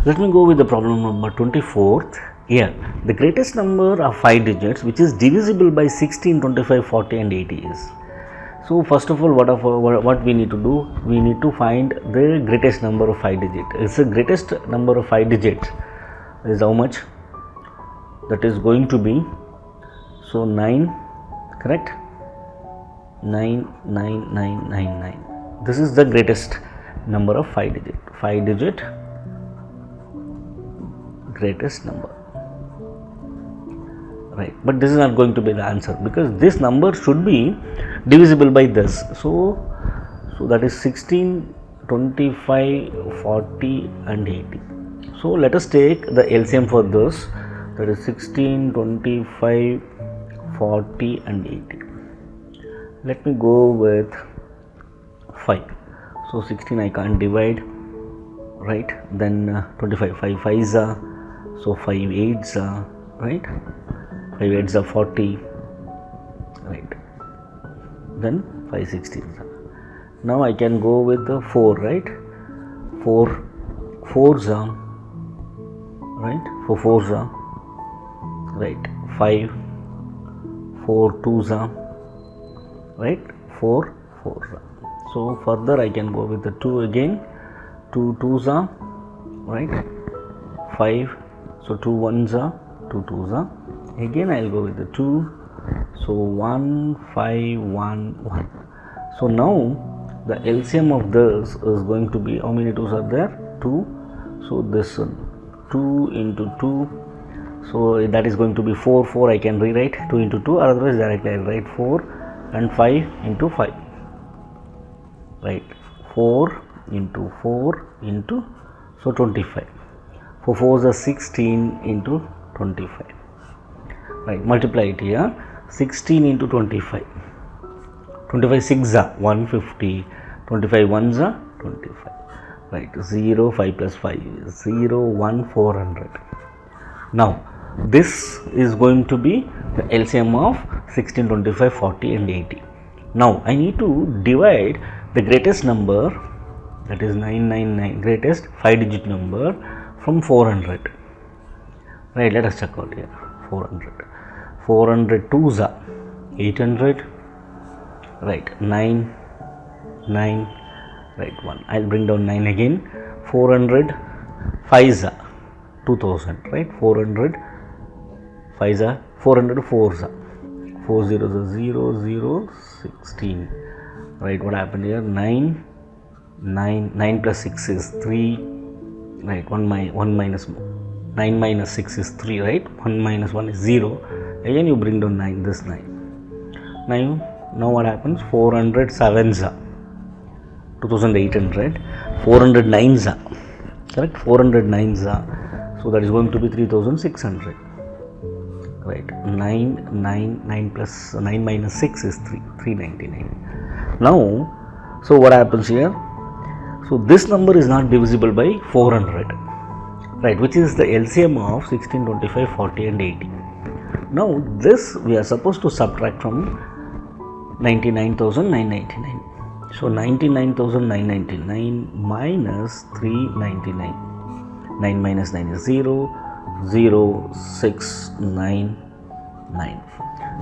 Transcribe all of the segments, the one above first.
Let me go with the problem number 24th. Here, the greatest number of 5 digits which is divisible by 16, 25, 40 and 80 is. So, first of all, what we need to do? We need to find the greatest number of 5 digits. It's the greatest number of 5 digits is how much? That is going to be, so 9, correct? 9. This is the greatest number of 5 digit. 5 digit greatest number, right? But this is not going to be the answer because this number should be divisible by this. So that is 16, 25, 40 and 80. So let us take the LCM for this, that is 16, 25, 40 and 80. Let me go with 5. So 16 I can't divide, right? Then 25, 5 5s are, so 5 8s are, right? 5 8s are 40, right? Then 5 16s are. Now I can go with the 4, right? 4 4s are, right? 4 4s are, right? 5 4 2s are, right? 4 4s are. So further I can go with the 2 again, 2 2s are, right? 5, so 2 1s are, 2 2s are. Again I will go with the 2, so 1 5 1 1. So now the LCM of this is going to be, how many 2s are there? 2. So this one, 2 into 2, so that is going to be 4 4. I can rewrite 2 into 2, or otherwise directly I will write 4 and 5 into 5, right? 4 into 4 into, so 25. 4 4s are 16 into 25, right? Multiply it here, 16 into 25. 25 6s are 150, 25 1s are 25, right? 0 5 plus 5 is 0 1 400. Now this is going to be the LCM of 16, 25, 40 and 80. Now I need to divide the greatest number, that is 999, greatest 5 digit number, from 400, right? Let us check out here. 400 2s are 800, right? 9 right? 1. I will bring down 9 again. 400 5s are 2000, right? 400 5s are 400 4s are 4 zeros are 0 0 16, right? What happened here? 9 plus 6 is 3, right? 1 minus 9 minus 6 is 3, right? 1 minus 1 is 0. Again you bring down 9, this 9. Now what happens? 400 7s are 2800, 400 9s are, correct? 400 9s are, so that is going to be 3600, right? 9 plus 9 minus 6 is 399. Now, so what happens here? So this number is not divisible by 400, right? Which is the LCM of 16, 25, 40 and 80. Now this we are supposed to subtract from 99,999. So 99,999 minus 399. 9 minus 9 is 0, 0 6 9 9.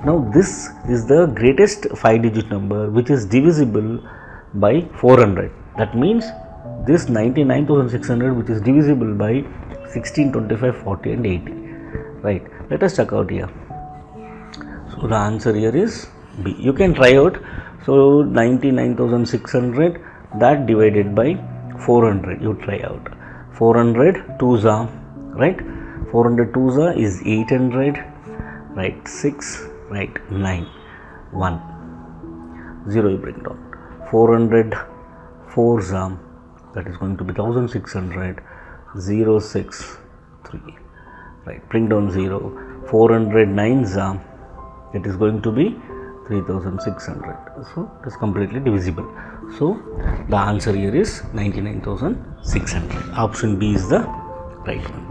Now this is the greatest 5 digit number which is divisible by 400. That means this 99,600 which is divisible by 16, 25, 40 and 80, right? Let us check out here. So the answer here is B. You can try out. So 99,600, that divided by 400, you try out. 400 2s are, right? 400 2s are is 800, right? 6, right? 9 1 0 you bring down. 400 4s are, that is going to be 1600, 0 6 3, right? Bring down 0. 400 9s are, it is going to be 3600. So it is completely divisible. So the answer here is 99,600. Option B is the right one.